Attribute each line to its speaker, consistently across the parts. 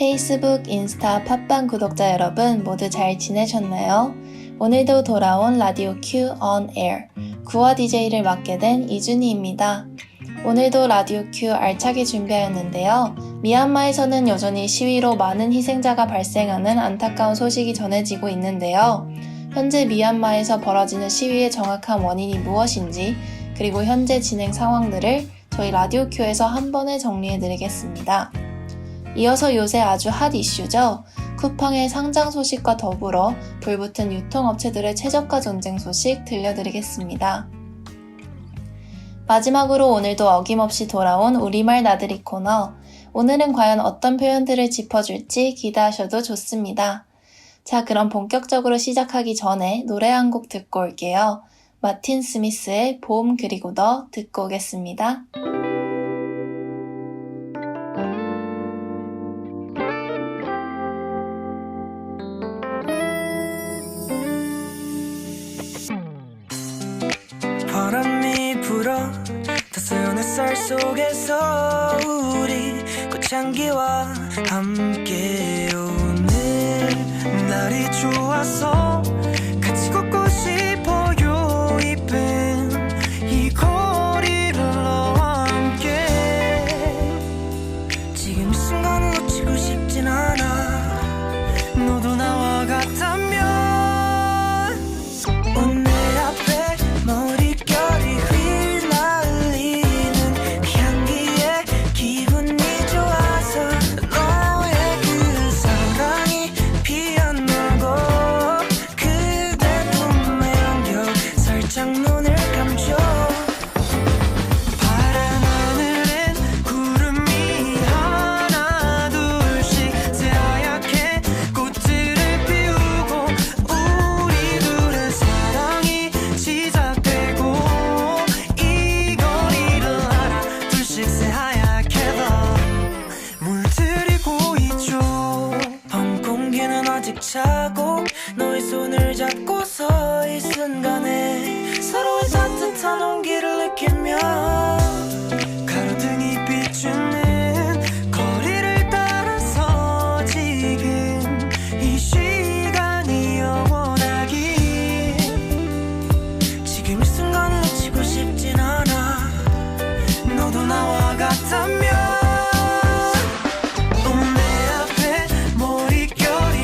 Speaker 1: 페이스북, 인스타, 팟빵 구독자 여러분 모두 잘 지내셨나요? 오늘도 돌아온 라디오 Q on Air 9화 DJ를 맡게 된 이준희입니다. 오늘도 라디오 Q 알차게 준비하였는데요. 미얀마에서는 여전히 시위로 많은 희생자가 발생하는 안타까운 소식이 전해지고 있는데요. 현재 미얀마에서 벌어지는 시위의 정확한 원인이 무엇인지 그리고 현재 진행 상황들을 저희 라디오 Q에서 한 번에 정리해드리겠습니다. 이어서 요새 아주 핫 이슈죠. 쿠팡의 상장 소식과 더불어 불붙은 유통업체들의 최저가 전쟁 소식 들려드리겠습니다. 마지막으로 오늘도 어김없이 돌아온 우리말 나들이 코너. 오늘은 과연 어떤 표현들을 짚어줄지 기대하셔도 좋습니다. 자, 그럼 본격적으로 시작하기 전에 노래 한 곡 듣고 올게요. 마틴 스미스의 봄 그리고 너 듣고 오겠습니다.
Speaker 2: 바람이 불어 따스한 햇살 속에서 우리 꽃향기와 함께 오늘 날이 좋아서 같이 걷고 싶어요. 이쁜 이 거리를 너와 함께 지금 이 순간을 놓치고 싶진 않아. 너도 나와 같다면 오늘 앞에 머릿결이 휘날리는 그 향기에 기분이 좋아서 너의 그 사랑이 피어나고 그대 품에 안겨 살짝 눈을 감죠. 파란 하늘엔 구름이 하나 둘씩 새하얗게 꽃들을 피우고 우리 둘의 사랑이 시작되고 이 거리를 하나 둘씩 새하얗게 더 물들이고 있죠. 밤 공기는 아직 차고 너의 손을 잡고서 이 순간에 서로의 따뜻한 온기를 느끼며 가로등이 비추는 거리를 따라서 지금 이 시간이 영원하길 지금 이 순간을 놓치고 싶진 않아. 너도 나와 같다면 오늘 앞에 머릿결이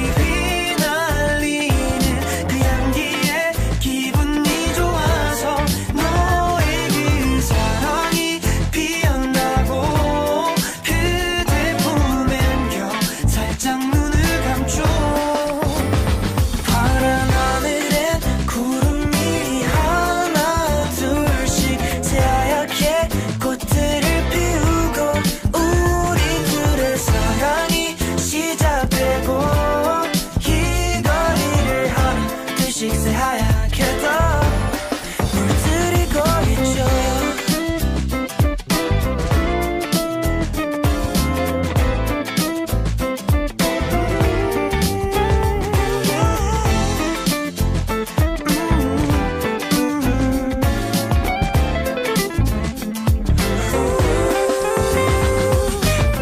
Speaker 2: 휘날리는 그 향기에 기분이 좋아서 너의 그 사랑이 피어나고 그대 품에 안겨 살짝 눈을 감죠. 파란 하늘엔 구름이 하나 둘씩 새하얗게 꽃들을 피우고 우리 둘의 사랑이 시작되고 이 거리를 하나 둘씩 새하얗게 더 물들이고 있죠.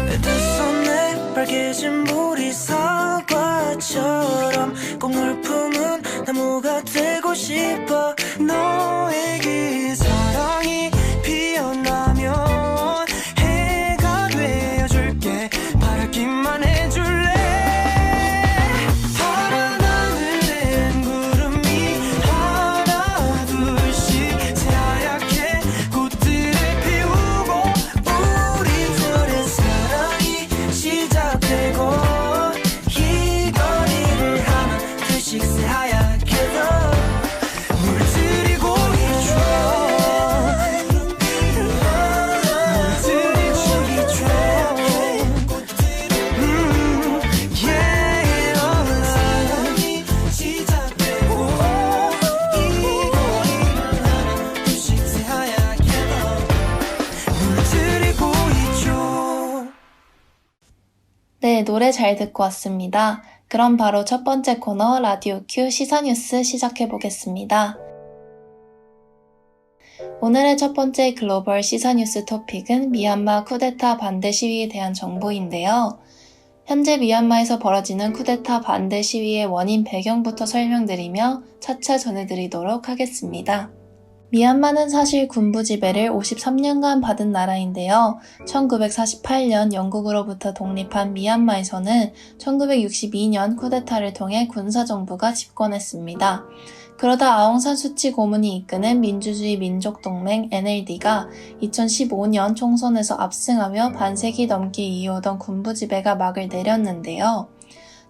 Speaker 2: 내 두 손에 빨개진 물이 사과처럼 꽃물 품은 나무가 되고 싶어. 너의 그 사랑이 피어나면 해가 되어줄게. 바라기만 해줄래. 파란 하늘엔 구름이 하나 둘씩 새하얗게 꽃들을 피우고 우리 둘의 사랑이 시작되고 이 거리를 하나 둘씩 새하얗게 더 물들이고 있죠. 물들이고 있죠. Yeah. 사랑이 시작되고 이 거리를 하나 둘씩 새하얗게 더 물들이고 있죠.
Speaker 1: 네, 노래 잘 듣고 왔습니다. 그럼 바로 첫 번째 코너 라디오 Q 시사뉴스 시작해보겠습니다. 오늘의 첫 번째 글로벌 시사뉴스 토픽은 미얀마 쿠데타 반대 시위에 대한 정보인데요. 현재 미얀마에서 벌어지는 쿠데타 반대 시위의 원인 배경부터 설명드리며 차차 전해드리도록 하겠습니다. 미얀마는 사실 군부 지배를 53년간 받은 나라인데요. 1948년 영국으로부터 독립한 미얀마에서는 1962년 쿠데타를 통해 군사정부가 집권했습니다. 그러다 아웅산 수치 고문이 이끄는 민주주의 민족동맹 NLD가 2015년 총선에서 압승하며 반세기 넘게 이어오던 군부 지배가 막을 내렸는데요.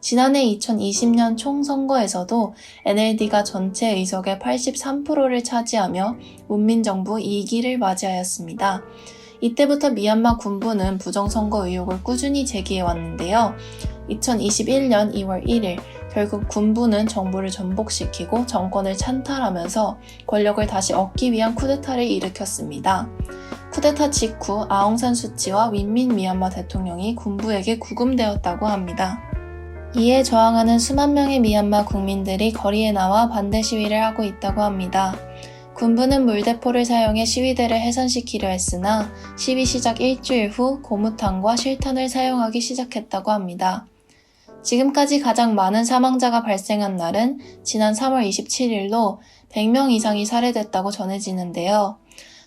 Speaker 1: 지난해 2020년 총선거에서도 NLD가 전체 의석의 83%를 차지하며 문민정부 2기를 맞이하였습니다. 이때부터 미얀마 군부는 부정선거 의혹을 꾸준히 제기해왔는데요. 2021년 2월 1일 결국 군부는 정부를 전복시키고 정권을 찬탈하면서 권력을 다시 얻기 위한 쿠데타를 일으켰습니다. 쿠데타 직후 아웅산 수치와 윈민 미얀마 대통령이 군부에게 구금되었다고 합니다. 이에 저항하는 수만 명의 미얀마 국민들이 거리에 나와 반대 시위를 하고 있다고 합니다. 군부는 물대포를 사용해 시위대를 해산시키려 했으나 시위 시작 일주일 후 고무탄과 실탄을 사용하기 시작했다고 합니다. 지금까지 가장 많은 사망자가 발생한 날은 지난 3월 27일로 100명 이상이 살해됐다고 전해지는데요.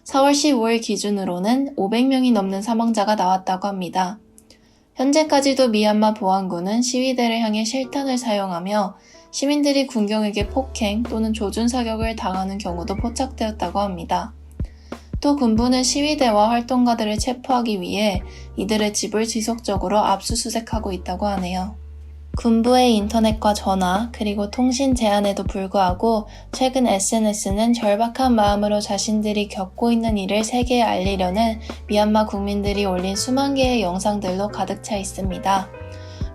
Speaker 1: 4월 15일 기준으로는 500명이 넘는 사망자가 나왔다고 합니다. 현재까지도 미얀마 보안군은 시위대를 향해 실탄을 사용하며 시민들이 군경에게 폭행 또는 조준 사격을 당하는 경우도 포착되었다고 합니다. 또 군부는 시위대와 활동가들을 체포하기 위해 이들의 집을 지속적으로 압수수색하고 있다고 하네요. 군부의 인터넷과 전화 그리고 통신 제한에도 불구하고 최근 SNS는 절박한 마음으로 자신들이 겪고 있는 일을 세계에 알리려는 미얀마 국민들이 올린 수만 개의 영상들로 가득 차 있습니다.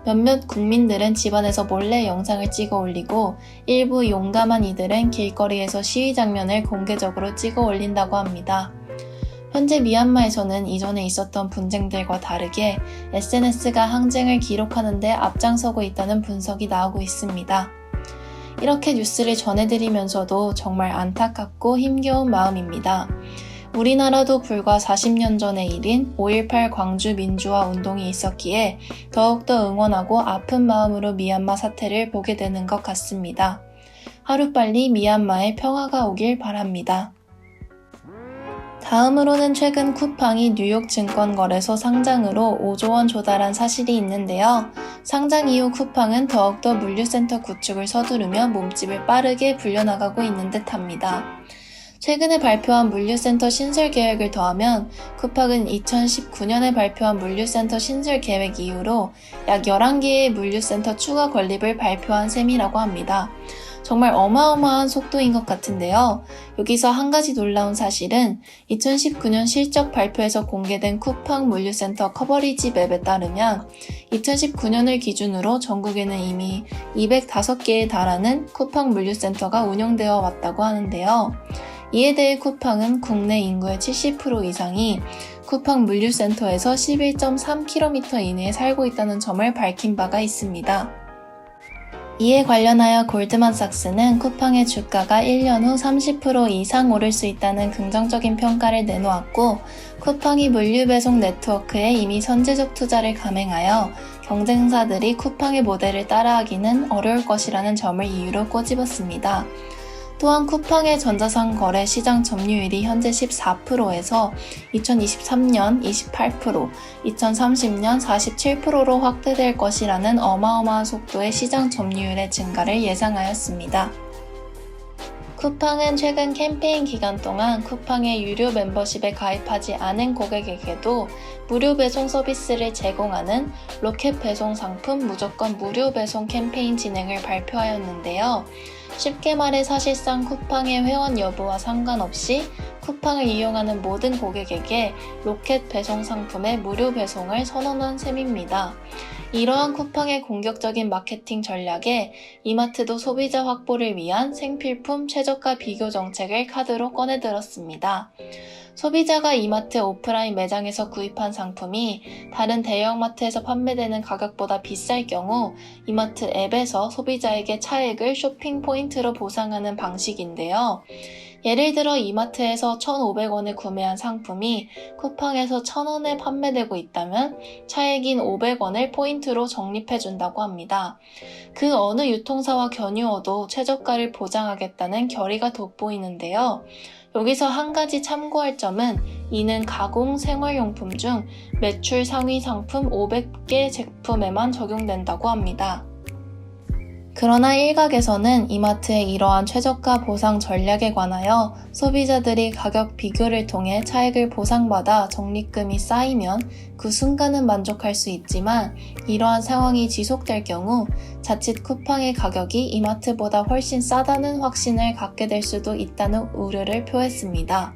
Speaker 1: 몇몇 국민들은 집안에서 몰래 영상을 찍어 올리고 일부 용감한 이들은 길거리에서 시위 장면을 공개적으로 찍어 올린다고 합니다. 현재 미얀마에서는 이전에 있었던 분쟁들과 다르게 SNS가 항쟁을 기록하는 데 앞장서고 있다는 분석이 나오고 있습니다. 이렇게 뉴스를 전해드리면서도 정말 안타깝고 힘겨운 마음입니다. 우리나라도 불과 40년 전의 일인 5.18 광주 민주화 운동이 있었기에 더욱더 응원하고 아픈 마음으로 미얀마 사태를 보게 되는 것 같습니다. 하루빨리 미얀마에 평화가 오길 바랍니다. 다음으로는 최근 쿠팡이 뉴욕 증권거래소 상장으로 5조 원 조달한 사실이 있는데요. 상장 이후 쿠팡은 더욱더 물류센터 구축을 서두르며 몸집을 빠르게 불려나가고 있는 듯합니다. 최근에 발표한 물류센터 신설 계획을 더하면 쿠팡은 2019년에 발표한 물류센터 신설 계획 이후로 약 11개의 물류센터 추가 건립을 발표한 셈이라고 합니다. 정말 어마어마한 속도인 것 같은데요. 여기서 한 가지 놀라운 사실은 2019년 실적 발표에서 공개된 쿠팡 물류센터 커버리지 맵에 따르면 2019년을 기준으로 전국에는 이미 205개에 달하는 쿠팡 물류센터가 운영되어 왔다고 하는데요. 이에 대해 쿠팡은 국내 인구의 70% 이상이 쿠팡 물류센터에서 11.3km 이내에 살고 있다는 점을 밝힌 바가 있습니다. 이에 관련하여 골드만삭스는 쿠팡의 주가가 1년 후 30% 이상 오를 수 있다는 긍정적인 평가를 내놓았고, 쿠팡이 물류배송 네트워크에 이미 선제적 투자를 감행하여 경쟁사들이 쿠팡의 모델을 따라하기는 어려울 것이라는 점을 이유로 꼬집었습니다. 또한 쿠팡의 전자상 거래 시장 점유율이 현재 14%에서 2023년 28%, 2030년 47%로 확대될 것이라는 어마어마한 속도의 시장 점유율의 증가를 예상하였습니다. 쿠팡은 최근 캠페인 기간 동안 쿠팡의 유료 멤버십에 가입하지 않은 고객에게도 무료 배송 서비스를 제공하는 로켓 배송 상품 무조건 무료 배송 캠페인 진행을 발표하였는데요. 쉽게 말해 사실상 쿠팡의 회원 여부와 상관없이 쿠팡을 이용하는 모든 고객에게 로켓 배송 상품의 무료 배송을 선언한 셈입니다. 이러한 쿠팡의 공격적인 마케팅 전략에 이마트도 소비자 확보를 위한 생필품 최저가 비교 정책을 카드로 꺼내들었습니다. 소비자가 이마트 오프라인 매장에서 구입한 상품이 다른 대형마트에서 판매되는 가격보다 비쌀 경우 이마트 앱에서 소비자에게 차액을 쇼핑 포인트로 보상하는 방식인데요. 예를 들어 이마트에서 1,500원에 구매한 상품이 쿠팡에서 1,000원에 판매되고 있다면 차액인 500원을 포인트로 적립해준다고 합니다. 그 어느 유통사와 견유어도 최저가를 보장하겠다는 결의가 돋보이는데요. 여기서 한 가지 참고할 점은 이는 가공 생활용품 중 매출 상위 상품 500개 제품에만 적용된다고 합니다. 그러나 일각에서는 이마트의 이러한 최저가 보상 전략에 관하여 소비자들이 가격 비교를 통해 차액을 보상받아 적립금이 쌓이면 그 순간은 만족할 수 있지만 이러한 상황이 지속될 경우 자칫 쿠팡의 가격이 이마트보다 훨씬 싸다는 확신을 갖게 될 수도 있다는 우려를 표했습니다.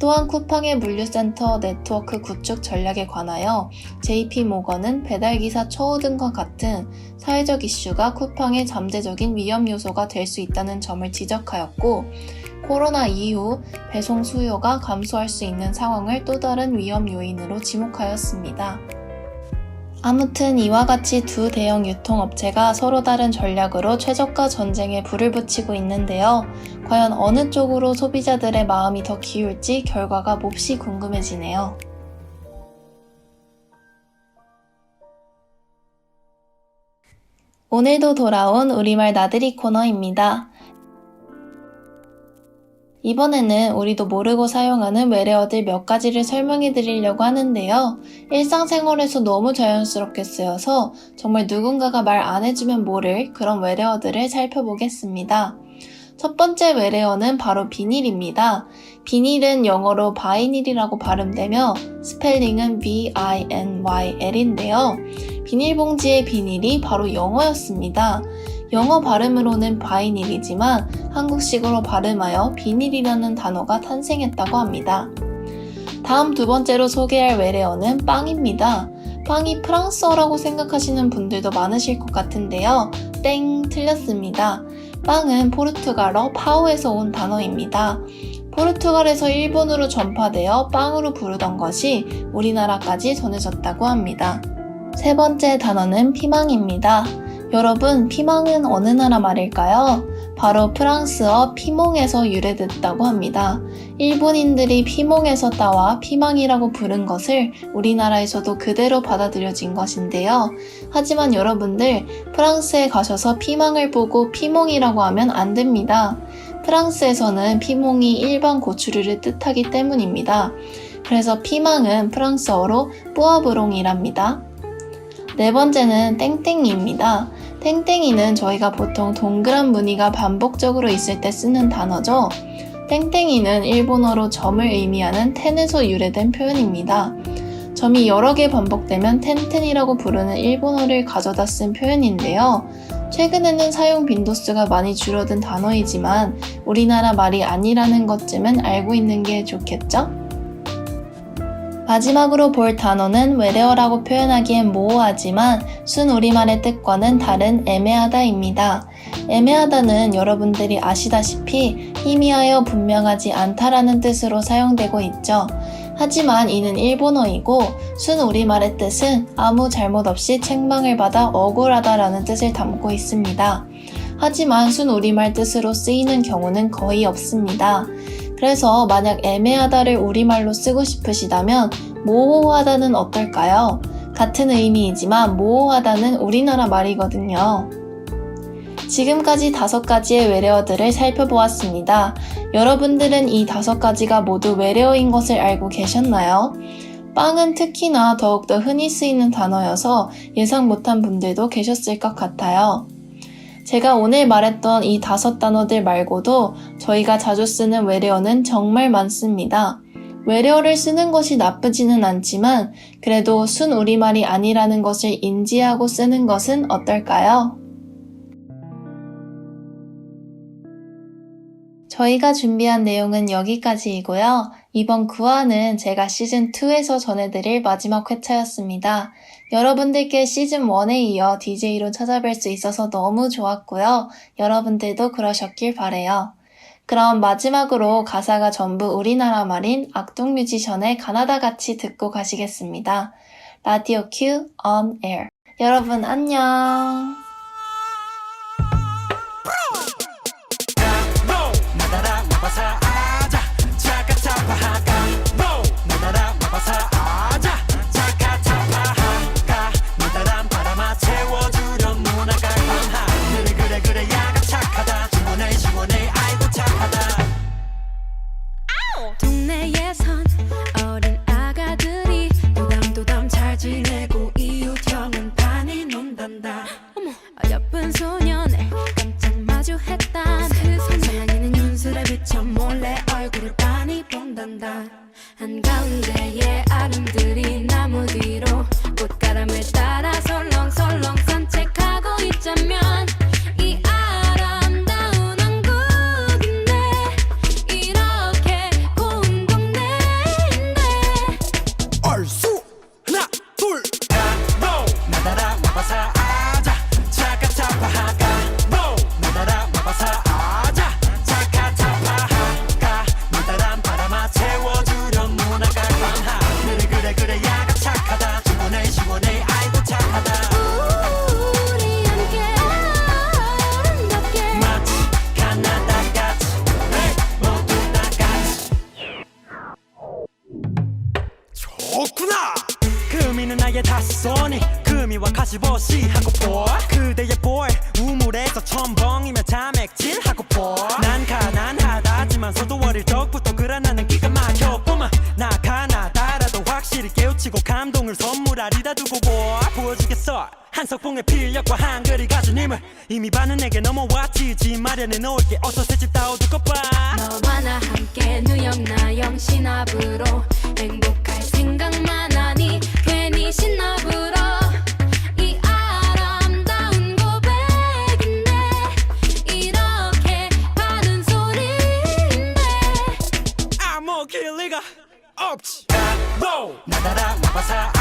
Speaker 1: 또한 쿠팡의 물류센터 네트워크 구축 전략에 관하여 JP모건은 배달기사 처우 등과 같은 사회적 이슈가 쿠팡의 잠재적인 위험 요소가 될 수 있다는 점을 지적하였고, 코로나 이후 배송 수요가 감소할 수 있는 상황을 또 다른 위험 요인으로 지목하였습니다. 아무튼 이와 같이 두 대형 유통업체가 서로 다른 전략으로 최저가 전쟁에 불을 붙이고 있는데요. 과연 어느 쪽으로 소비자들의 마음이 더 기울지 결과가 몹시 궁금해지네요. 오늘도 돌아온 우리말 나들이 코너입니다. 이번에는 우리도 모르고 사용하는 외래어들 몇 가지를 설명해 드리려고 하는데요. 일상생활에서 너무 자연스럽게 쓰여서 정말 누군가가 말 안 해주면 모를 그런 외래어들을 살펴보겠습니다. 첫 번째 외래어는 바로 비닐입니다. 비닐은 영어로 바이닐이라고 발음되며 스펠링은 B-I-N-Y-L인데요. 비닐봉지의 비닐이 바로 영어였습니다. 영어 발음으로는 바이닐이지만 한국식으로 발음하여 비닐이라는 단어가 탄생했다고 합니다. 다음 두 번째로 소개할 외래어는 빵입니다. 빵이 프랑스어라고 생각하시는 분들도 많으실 것 같은데요. 땡, 틀렸습니다. 빵은 포르투갈어 파우에서 온 단어입니다. 포르투갈에서 일본으로 전파되어 빵으로 부르던 것이 우리나라까지 전해졌다고 합니다. 세 번째 단어는 피망입니다. 여러분, 피망은 어느 나라 말일까요? 바로 프랑스어 피몽에서 유래됐다고 합니다. 일본인들이 피몽에서 따와 피망이라고 부른 것을 우리나라에서도 그대로 받아들여진 것인데요. 하지만 여러분들, 프랑스에 가셔서 피망을 보고 피몽이라고 하면 안 됩니다. 프랑스에서는 피몽이 일반 고추류를 뜻하기 때문입니다. 그래서 피망은 프랑스어로 뿌아브롱이랍니다. 네 번째는 땡땡이입니다. 땡땡이는 저희가 보통 동그란 무늬가 반복적으로 있을 때 쓰는 단어죠. 땡땡이는 일본어로 점을 의미하는 텐에서 유래된 표현입니다. 점이 여러 개 반복되면 텐텐이라고 부르는 일본어를 가져다 쓴 표현인데요. 최근에는 사용 빈도수가 많이 줄어든 단어이지만 우리나라 말이 아니라는 것쯤은 알고 있는 게 좋겠죠? 마지막으로 볼 단어는 외래어라고 표현하기엔 모호하지만 순 우리말의 뜻과는 다른 애매하다입니다. 애매하다는 여러분들이 아시다시피 희미하여 분명하지 않다라는 뜻으로 사용되고 있죠. 하지만 이는 일본어이고 순 우리말의 뜻은 아무 잘못 없이 책망을 받아 억울하다라는 뜻을 담고 있습니다. 하지만 순 우리말 뜻으로 쓰이는 경우는 거의 없습니다. 그래서 만약 애매하다를 우리말로 쓰고 싶으시다면 모호하다는 어떨까요? 같은 의미이지만 모호하다는 우리나라 말이거든요. 지금까지 5가지의 외래어들을 살펴보았습니다. 여러분들은 이 5가지가 모두 외래어인 것을 알고 계셨나요? 빵은 특히나 더욱더 흔히 쓰이는 단어여서 예상 못한 분들도 계셨을 것 같아요. 제가 오늘 말했던 이 5단어들 말고도 저희가 자주 쓰는 외래어는 정말 많습니다. 외래어를 쓰는 것이 나쁘지는 않지만 그래도 순 우리말이 아니라는 것을 인지하고 쓰는 것은 어떨까요? 저희가 준비한 내용은 여기까지이고요. 이번 9화는 제가 시즌2에서 전해드릴 마지막 회차였습니다. 여러분들께 시즌1에 이어 DJ로 찾아뵐 수 있어서 너무 좋았고요. 여러분들도 그러셨길 바래요. 그럼 마지막으로 가사가 전부 우리나라 말인 악동 뮤지션의 가나다 같이 듣고 가시겠습니다. 라디오 Q on air. 여러분 안녕.
Speaker 2: 나다라 나바사
Speaker 3: 이제는 나의 다시손이 금이와 가시버시 하고 보 그대의 볼 우물에서 첨벙이면 자맥질하고 보난 가난하다지만서도 어릴 적부터 그라 나는 기가 막혔구만 나 가나다라도 확실히 깨우치고 감동을 선물하리다 두고 보여주겠어 한석봉의 필력과 한글이 가진 힘을 이미 반은 내게 넘어왔지 집 마련해 놓을게 어서 새집 다 얻을것 봐
Speaker 4: 너와 나 함께 누영나영 신압으로 행복할 생각만 하니 괜히 신나불어 이 아름다운 고백인데 이렇게 가는 소리인데
Speaker 3: 아무 길 리가 없지 나다라 나바사